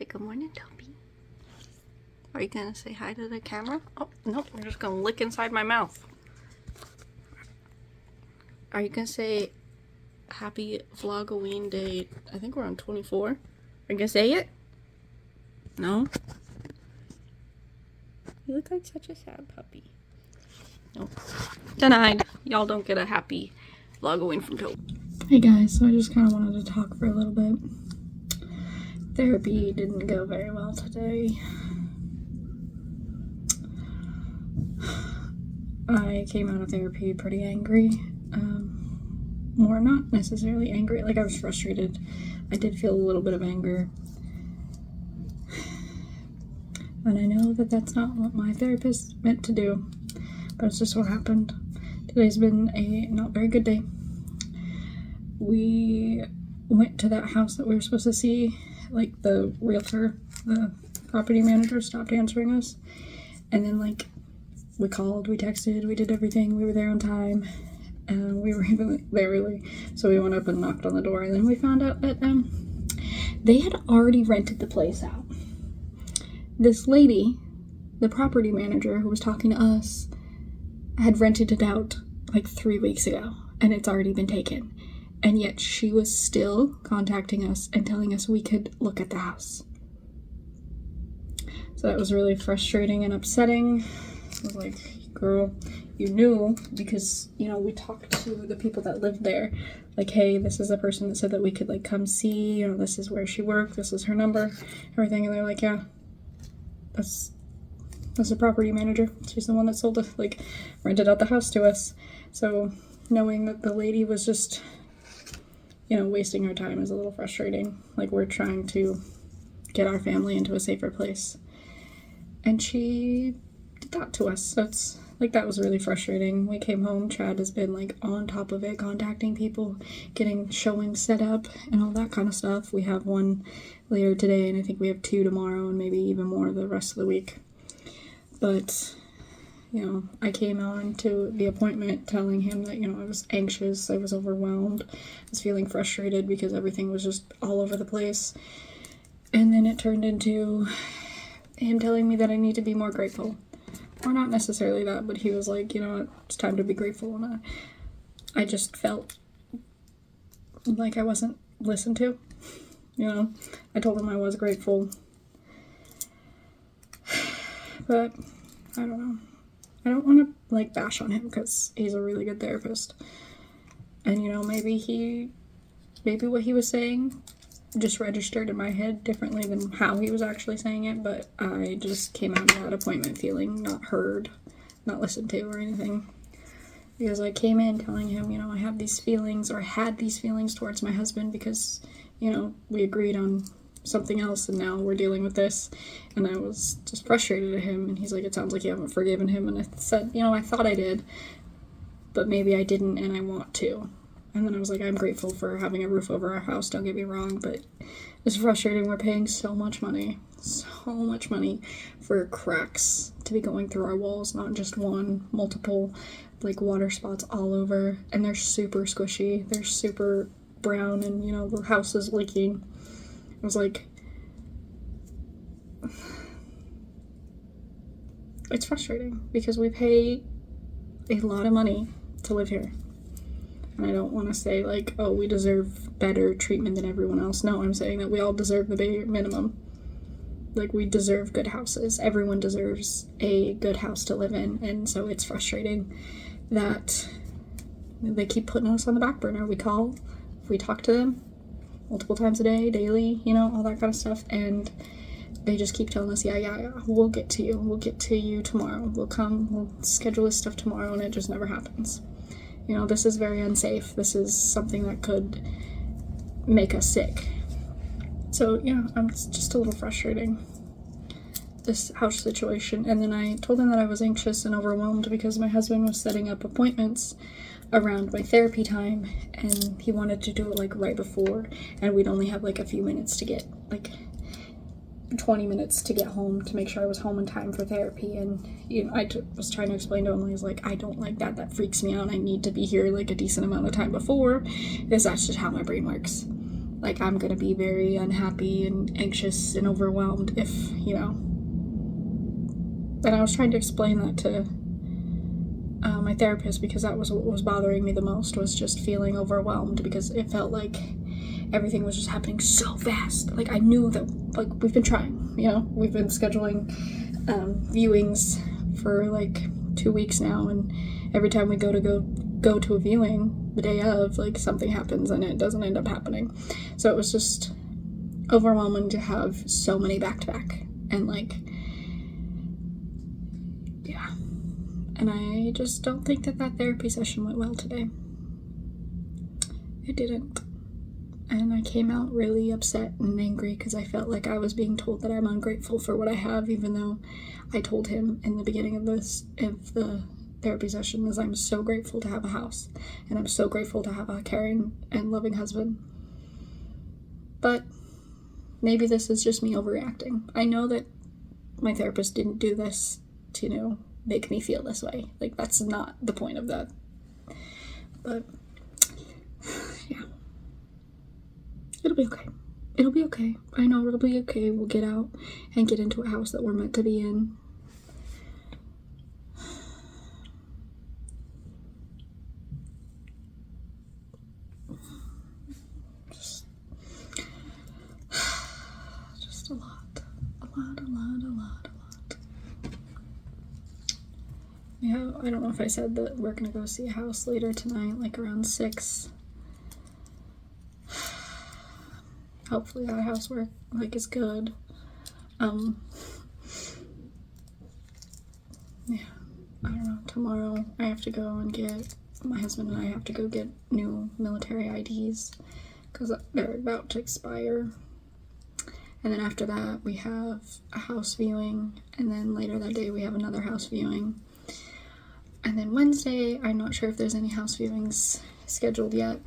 good morning, Toby. Are you gonna say hi to the camera? Oh, no, you're just gonna lick inside my mouth. Are you gonna say happy Vlogoween day? I think we're on 24. Are you gonna say it? No? You look like such a sad puppy. Nope. Denied. Y'all don't get a happy Vlogoween from Toby. Hey guys, so I just kind of wanted to talk for a little bit. Therapy didn't go very well today. I came out of therapy pretty angry. More not necessarily angry, like I was frustrated. I did feel a little bit of anger. And I know that that's not what my therapist meant to do, but it's just what happened. Today's been a not very good day. We went to that house that we were supposed to see. Like, the realtor, the property manager stopped answering us. And then, like, we called, we texted, we did everything. We were there on time. And we were even there early. So we went up and knocked on the door. And then we found out that they had already rented the place out. This lady, the property manager who was talking to us, had rented it out like 3 weeks ago. And it's already been taken. And yet she was still contacting us and telling us we could look at the house. So that was really frustrating and upsetting. I was like, girl, you knew, because, you know, we talked to the people that lived there. Like, hey, this is the person that said that we could, like, come see, you know, this is where she worked, this is her number, everything. And they're like, yeah, that's the property manager. She's the one that sold it, like, rented out the house to us. So knowing that the lady was just, you know, wasting our time is a little frustrating. Like, we're trying to get our family into a safer place. And she did that to us. So it's, like, that was really frustrating. We came home, Chad has been, like, on top of it, contacting people, getting showings set up, and all that kind of stuff. We have one later today, and I think we have 2 tomorrow, and maybe even more the rest of the week. But, you know, I came on to the appointment telling him that, you know, I was anxious, I was overwhelmed, I was feeling frustrated because everything was just all over the place. And then it turned into him telling me that I need to be more grateful. Or not necessarily that, but he was like, you know, it's time to be grateful. And I just felt like I wasn't listened to. You know, I told him I was grateful. But I don't know. I don't want to, like, bash on him because he's a really good therapist. And, you know, maybe what he was saying just registered in my head differently than how he was actually saying it, but I just came out of that appointment feeling not heard, not listened to or anything. Because I came in telling him, you know, I have these feelings, or had these feelings towards my husband because, you know, we agreed on something else and now we're dealing with this. And I was just frustrated at him, and he's like, it sounds like you haven't forgiven him. And I said, you know, I thought I did, but maybe I didn't, and I want to. And then I was like, I'm grateful for having a roof over our house, don't get me wrong, but it's frustrating. We're paying so much money for cracks to be going through our walls, not just one, multiple, like, water spots all over, and they're super squishy, they're super brown, and, you know, the house is leaking. I was like, it's frustrating because we pay a lot of money to live here. And I don't want to say, like, oh, we deserve better treatment than everyone else. No, I'm saying that we all deserve the bare minimum. Like, we deserve good houses. Everyone deserves a good house to live in. And so it's frustrating that they keep putting us on the back burner. We call, we talk to them multiple times a day, daily, you know, all that kind of stuff. And they just keep telling us, yeah, we'll get to you. We'll get to you tomorrow. We'll come, we'll schedule this stuff tomorrow, and it just never happens. You know, this is very unsafe. This is something that could make us sick. So, yeah, it's just a little frustrating, this house situation. And then I told him that I was anxious and overwhelmed because my husband was setting up appointments around my therapy time, and he wanted to do it, like, right before, and we'd only have, like, a few minutes to get, like, 20 minutes to get home to make sure I was home in time for therapy. And, you know, I was trying to explain to him, I was like, I don't like that. That freaks me out. I need to be here, like, a decent amount of time before, because that's just how my brain works. like I'm gonna be very unhappy and anxious and overwhelmed if, you know. And I was trying to explain that to my therapist, because that was what was bothering me the most, was just feeling overwhelmed, because it felt like everything was just happening so fast. Like I knew that, like, we've been trying, you know, we've been scheduling viewings for like 2 weeks now, and every time we go to a viewing the day of, like, something happens and it doesn't end up happening. So it was just overwhelming to have so many back-to-back, and like, yeah. And I just don't think that therapy session went well today. It didn't. And I came out really upset and angry because I felt like I was being told that I'm ungrateful for what I have, even though I told him in the beginning of the therapy session is I'm so grateful to have a house, and I'm so grateful to have a caring and loving husband. But maybe this is just me overreacting. I know that my therapist didn't do this to, you know, make me feel this way. Like, that's not the point of that. But yeah, it'll be okay. It'll be okay. I know it'll be okay. We'll get out and get into a house that we're meant to be in. Just a lot. Yeah, I don't know if I said that we're gonna go see a house later tonight, like around 6. Hopefully that house work is good. Yeah, I don't know. Tomorrow I have to go and get, my husband and I have to go get new military IDs because they're about to expire. And then after that we have a house viewing, and then later that day we have another house viewing. And then Wednesday, I'm not sure if there's any house viewings scheduled yet,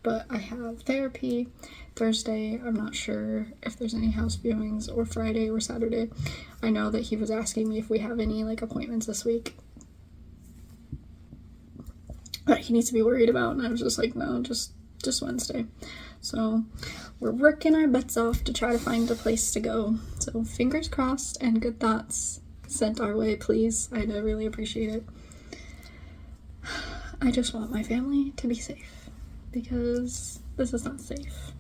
but I have therapy. Thursday, I'm not sure if there's any house viewings, or Friday or Saturday. I know that he was asking me if we have any like appointments this week that he needs to be worried about, and I was just like, no, just Wednesday. So we're working our butts off to try to find a place to go. So fingers crossed and good thoughts sent our way, please. I'd really appreciate it. I just want my family to be safe, because this is not safe.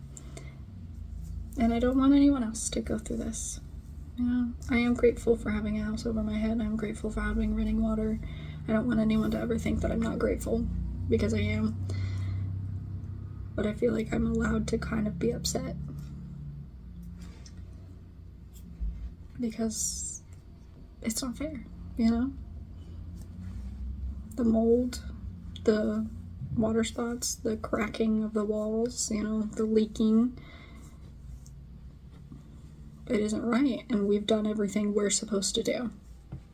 And I don't want anyone else to go through this. You know, I am grateful for having a house over my head. I'm grateful for having running water. I don't want anyone to ever think that I'm not grateful, because I am. But I feel like I'm allowed to kind of be upset, because it's not fair, you know? The mold, the water spots, the cracking of the walls, you know, the leaking. It isn't right, and we've done everything we're supposed to do.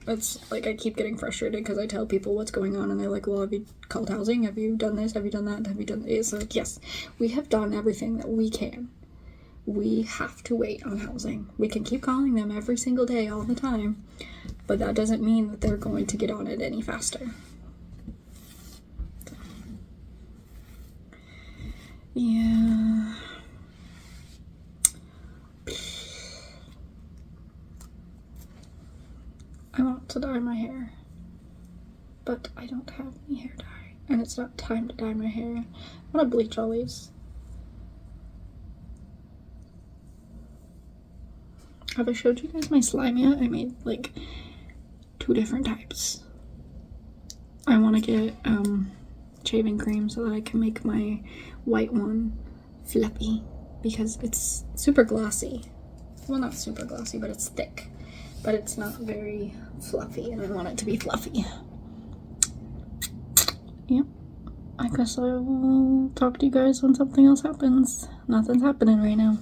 It's like, I keep getting frustrated because I tell people what's going on, and they're like, well, have you called housing? Have you done this? Have you done that? Have you done this? Like, yes, we have done everything that we can. We have to wait on housing. We can keep calling them every single day, all the time, but that doesn't mean that they're going to get on it any faster. Yeah. I want to dye my hair, but I don't have any hair dye, and it's not time to dye my hair. I want to bleach all these. Have I showed you guys my slime yet? I made like 2 different types. I want to get shaving cream so that I can make my white one fluffy, because it's super glossy. Well, not super glossy, but it's thick. But it's not very fluffy, and I want it to be fluffy. Yep. I guess I will talk to you guys when something else happens. Nothing's happening right now.